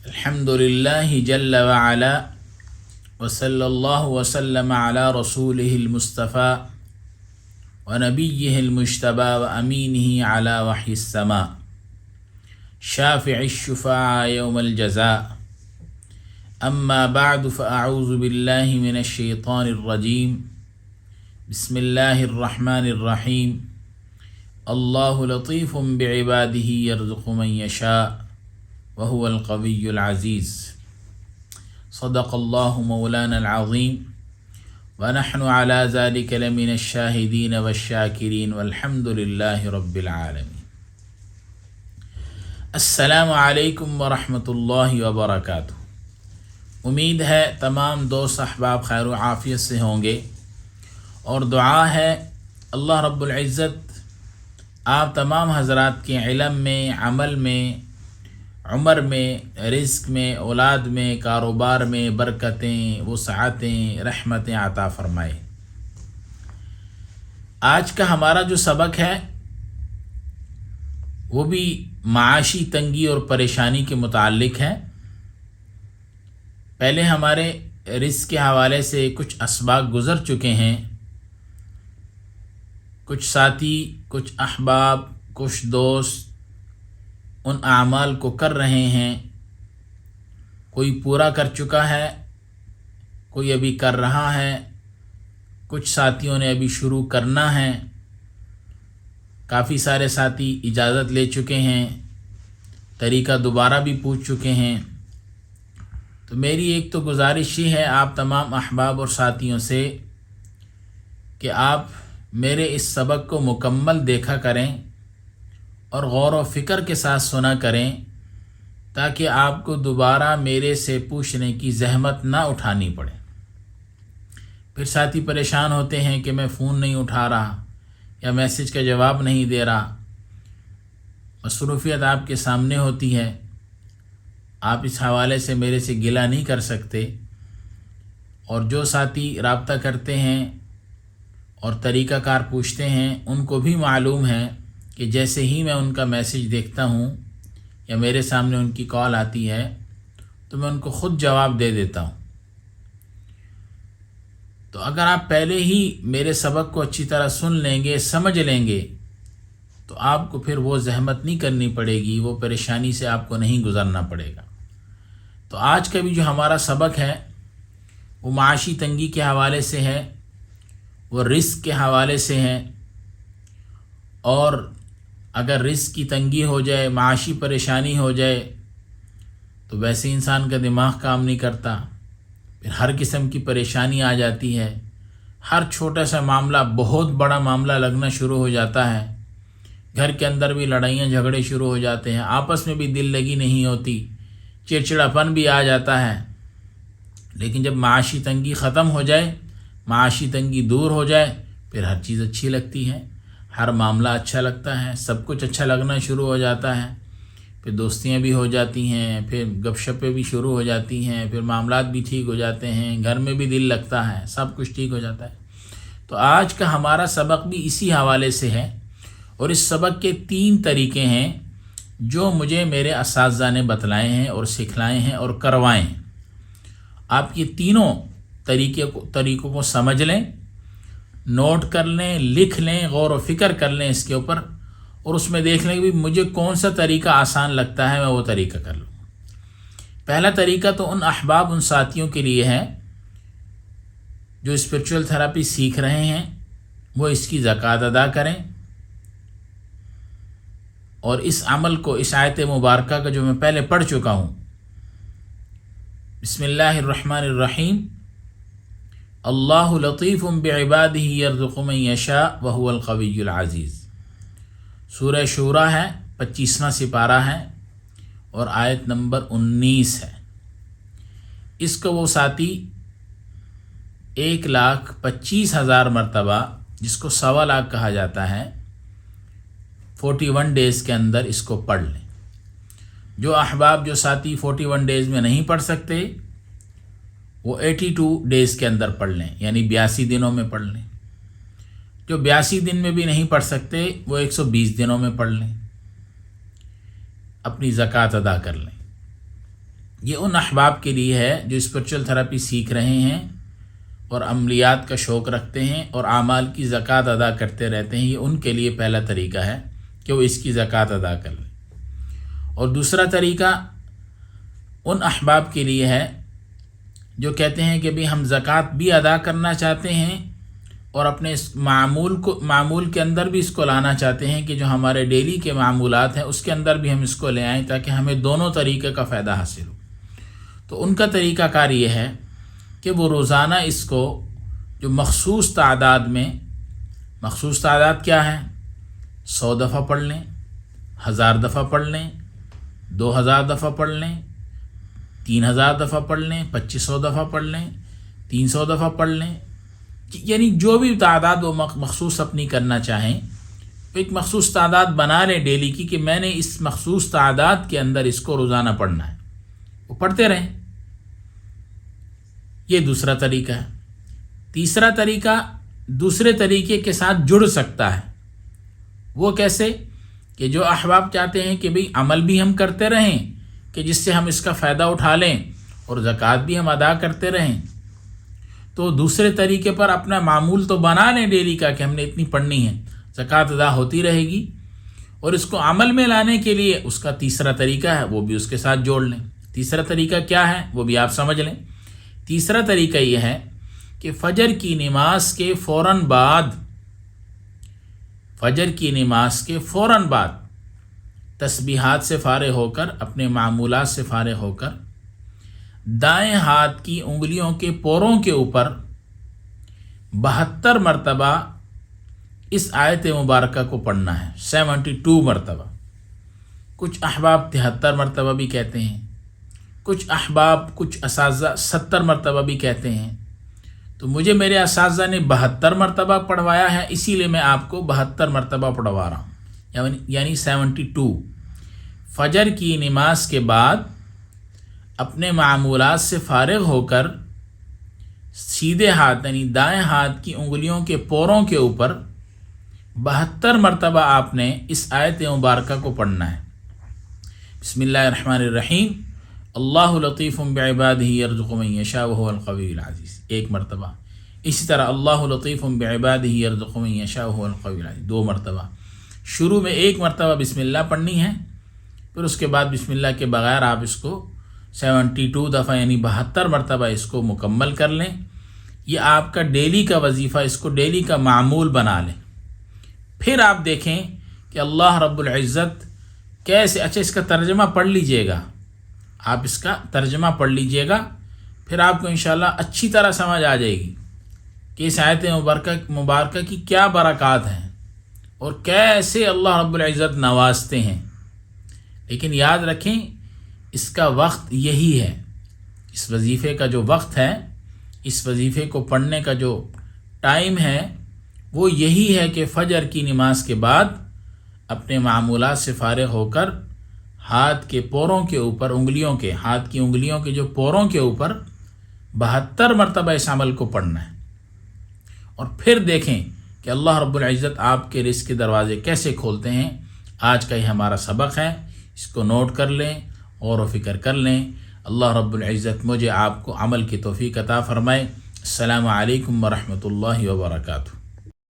الحمد للہ جل وعلا وصلی اللہ وسلم علی رسولہ المصطفیٰ ونبیہ المجتبیٰ وامینہ علی وحی السماء شافع الشفاعاء یوم الجزاء اما بعد فاعوذ باللہ من الشیطان الرجیم بسم اللہ الرحمن الرحیم اللہ لطیف بعبادہ یرزق من یشاء وهو القوی العزیز صدق اللہ مولانا العظیم ونحن على ذلك لمن الشاہدین والشاکرین والحمد للہ رب العالمین۔ السلام علیکم ورحمۃ اللہ وبرکاتہ۔ امید ہے تمام دوست احباب خیر و عافیت سے ہوں گے، اور دعا ہے اللہ رب العزت آپ تمام حضرات کے علم میں، عمل میں، عمر میں، رزق میں، اولاد میں، کاروبار میں برکتیں، وسعتیں، رحمتیں عطا فرمائے۔ آج کا ہمارا جو سبق ہے وہ بھی معاشی تنگی اور پریشانی کے متعلق ہے۔ پہلے ہمارے رزق کے حوالے سے کچھ اسباق گزر چکے ہیں، کچھ ساتھی، کچھ احباب، کچھ دوست ان اعمال کو کر رہے ہیں، کوئی پورا کر چکا ہے، کوئی ابھی کر رہا ہے، کچھ ساتھیوں نے ابھی شروع کرنا ہے، کافی سارے ساتھی اجازت لے چکے ہیں، طریقہ دوبارہ بھی پوچھ چکے ہیں۔ تو میری ایک تو گزارش ہی ہے آپ تمام احباب اور ساتھیوں سے کہ آپ میرے اس سبق کو مکمل دیکھا کریں اور غور و فکر کے ساتھ سنا کریں، تاکہ آپ کو دوبارہ میرے سے پوچھنے کی زحمت نہ اٹھانی پڑے۔ پھر ساتھی پریشان ہوتے ہیں کہ میں فون نہیں اٹھا رہا یا میسج کا جواب نہیں دے رہا۔ مصروفیت آپ کے سامنے ہوتی ہے، آپ اس حوالے سے میرے سے گلہ نہیں کر سکتے، اور جو ساتھی رابطہ کرتے ہیں اور طریقہ کار پوچھتے ہیں ان کو بھی معلوم ہے کہ جیسے ہی میں ان کا میسج دیکھتا ہوں یا میرے سامنے ان کی کال آتی ہے تو میں ان کو خود جواب دے دیتا ہوں۔ تو اگر آپ پہلے ہی میرے سبق کو اچھی طرح سن لیں گے، سمجھ لیں گے، تو آپ کو پھر وہ زحمت نہیں کرنی پڑے گی، وہ پریشانی سے آپ کو نہیں گزرنا پڑے گا۔ تو آج کا بھی جو ہمارا سبق ہے وہ معاشی تنگی کے حوالے سے ہے، وہ رزق کے حوالے سے ہے، اور اگر رزق کی تنگی ہو جائے، معاشی پریشانی ہو جائے تو ویسے انسان کا دماغ کام نہیں کرتا، پھر ہر قسم کی پریشانی آ جاتی ہے، ہر چھوٹا سا معاملہ بہت بڑا معاملہ لگنا شروع ہو جاتا ہے، گھر کے اندر بھی لڑائیاں جھگڑے شروع ہو جاتے ہیں، آپس میں بھی دل لگی نہیں ہوتی، چڑچڑاپن بھی آ جاتا ہے۔ لیکن جب معاشی تنگی ختم ہو جائے، معاشی تنگی دور ہو جائے، پھر ہر چیز اچھی لگتی ہے، ہر معاملہ اچھا لگتا ہے، سب کچھ اچھا لگنا شروع ہو جاتا ہے، پھر دوستیاں بھی ہو جاتی ہیں، پھر گپ شپیں بھی شروع ہو جاتی ہیں، پھر معاملات بھی ٹھیک ہو جاتے ہیں، گھر میں بھی دل لگتا ہے، سب کچھ ٹھیک ہو جاتا ہے۔ تو آج کا ہمارا سبق بھی اسی حوالے سے ہے، اور اس سبق کے 3 طریقے ہیں جو مجھے میرے اساتذہ نے بتلائے ہیں اور سکھلائے ہیں اور کروائے ہیں۔ آپ یہ تینوں طریقوں کو سمجھ لیں، نوٹ کر لیں، لکھ لیں، غور و فکر کر لیں اس کے اوپر، اور اس میں دیکھ لیں کہ مجھے کون سا طریقہ آسان لگتا ہے، میں وہ طریقہ کر لوں۔ پہلا طریقہ تو ان احباب، ان ساتھیوں کے لیے ہے جو اسپرچول تھراپی سیکھ رہے ہیں، وہ اس کی زکوٰۃ ادا کریں، اور اس عمل کو، اس آیت مبارکہ کا جو میں پہلے پڑھ چکا ہوں، بسم اللہ الرحمن الرحیم، اللہ لطیف بعبادہ یرزق من یشاء وہو القوی العزیز۔ سورہ شورى ہے، 25واں سپارہ ہے، اور آیت نمبر 19 ہے۔ اس کو وہ ساتھی 1,25,000 مرتبہ، جس کو 1.25 لاکھ کہا جاتا ہے، 41 ڈیز کے اندر اس کو پڑھ لیں۔ جو احباب، جو ساتھی 41 ڈیز میں نہیں پڑھ سکتے، وہ 82 ڈیز کے اندر پڑھ لیں، یعنی 82 دنوں میں پڑھ لیں۔ جو 82 دن میں بھی نہیں پڑھ سکتے وہ 120 دنوں میں پڑھ لیں، اپنی زکوٰۃ ادا کر لیں۔ یہ ان احباب کے لیے ہے جو اسپرچل تھراپی سیکھ رہے ہیں اور عملیات کا شوق رکھتے ہیں اور اعمال کی زکوٰۃ ادا کرتے رہتے ہیں. یہ ان کے لیے پہلا طریقہ ہے کہ وہ اس کی زکوٰۃ ادا کر لیں. اور دوسرا طریقہ ان احباب کے لیے ہے جو کہتے ہیں کہ بھی ہم زکوٰۃ بھی ادا کرنا چاہتے ہیں اور اپنے اس معمول کے اندر بھی اس کو لانا چاہتے ہیں کہ جو ہمارے ڈیلی کے معمولات ہیں اس کے اندر بھی ہم اس کو لے آئیں تاکہ ہمیں دونوں طریقے کا فائدہ حاصل ہو. تو ان کا طریقہ کار یہ ہے کہ وہ روزانہ اس کو جو مخصوص تعداد کیا ہے، 100 دفعہ پڑھ لیں، 1000 دفعہ پڑھ لیں، 2000 دفعہ پڑھ لیں، 3000 دفعہ پڑھ لیں، 2500 دفعہ پڑھ لیں، 300 دفعہ پڑھ لیں. یعنی جو بھی تعداد وہ مخصوص اپنی کرنا چاہیں، ایک مخصوص تعداد بنا لیں ڈیلی کی کہ میں نے اس مخصوص تعداد کے اندر اس کو روزانہ پڑھنا ہے، وہ پڑھتے رہیں. یہ دوسرا طریقہ ہے. تیسرا طریقہ دوسرے طریقے کے ساتھ جڑ سکتا ہے. وہ کیسے؟ کہ جو احباب چاہتے ہیں کہ بھئی عمل بھی ہم کرتے رہیں کہ جس سے ہم اس کا فائدہ اٹھا لیں اور زکوٰۃ بھی ہم ادا کرتے رہیں، تو دوسرے طریقے پر اپنا معمول تو بنا لیں ڈیلی کا کہ ہم نے اتنی پڑھنی ہے، زکوٰۃ ادا ہوتی رہے گی. اور اس کو عمل میں لانے کے لیے اس کا تیسرا طریقہ ہے، وہ بھی اس کے ساتھ جوڑ لیں. تیسرا طریقہ کیا ہے وہ بھی آپ سمجھ لیں. تیسرا طریقہ یہ ہے کہ فجر کی نماز کے فوراً بعد تسبیحات سے فارغ ہو کر، اپنے معمولات سے فارغ ہو کر، دائیں ہاتھ کی انگلیوں کے پوروں کے اوپر 72 مرتبہ اس آیت مبارکہ کو پڑھنا ہے. 72 مرتبہ. کچھ احباب 73 مرتبہ بھی کہتے ہیں، کچھ احباب کچھ اساتذہ 70 مرتبہ بھی کہتے ہیں. تو مجھے میرے اساتذہ نے 72 مرتبہ پڑھوایا ہے، اسی لیے میں آپ کو 72 مرتبہ پڑھوا رہا ہوں، یعنی 72. فجر کی نماز کے بعد اپنے معمولات سے فارغ ہو کر سیدھے ہاتھ یعنی دائیں ہاتھ کی انگلیوں کے پوروں کے اوپر 72 مرتبہ آپ نے اس آیت مبارکہ کو پڑھنا ہے. بسم اللہ الرحمن الرحیم. اللہ لطیف بعبادہ یرزق من یشاء وهو القوی العزیز. 1 مرتبہ. اسی طرح اللہ لطیف بعبادہ یرزق من یشاء وهو القوی العزیز. 2 مرتبہ. شروع میں 1 مرتبہ بسم اللہ پڑھنی ہے، پھر اس کے بعد بسم اللہ کے بغیر آپ اس کو 72 دفعہ یعنی 72 مرتبہ اس کو مکمل کر لیں. یہ آپ کا ڈیلی کا وظیفہ، اس کو ڈیلی کا معمول بنا لیں. پھر آپ دیکھیں کہ اللہ رب العزت کیسے. اچھا اس کا ترجمہ پڑھ لیجئے گا، آپ اس کا ترجمہ پڑھ لیجئے گا، پھر آپ کو انشاءاللہ اچھی طرح سمجھ آ جائے گی کہ اس آیت مبارکہ کی کیا برکات ہیں اور کیسے اللہ رب العزت نوازتے ہیں. لیکن یاد رکھیں اس کا وقت یہی ہے، اس وظیفے کا جو وقت ہے، اس وظیفے کو پڑھنے کا جو ٹائم ہے وہ یہی ہے کہ فجر کی نماز کے بعد اپنے معمولات سے فارغ ہو کر ہاتھ کے پوروں کے اوپر ہاتھ کی انگلیوں کے جو پوروں کے اوپر 72 مرتبہ اس عمل کو پڑھنا ہے. اور پھر دیکھیں کہ اللہ رب العزت آپ کے رزق کے دروازے کیسے کھولتے ہیں. آج کا یہ ہمارا سبق ہے، اس کو نوٹ کر لیں، غور و فکر کر لیں. اللہ رب العزت مجھے آپ کو عمل کی توفیق عطا فرمائے. السلام علیکم ورحمۃ اللہ وبرکاتہ.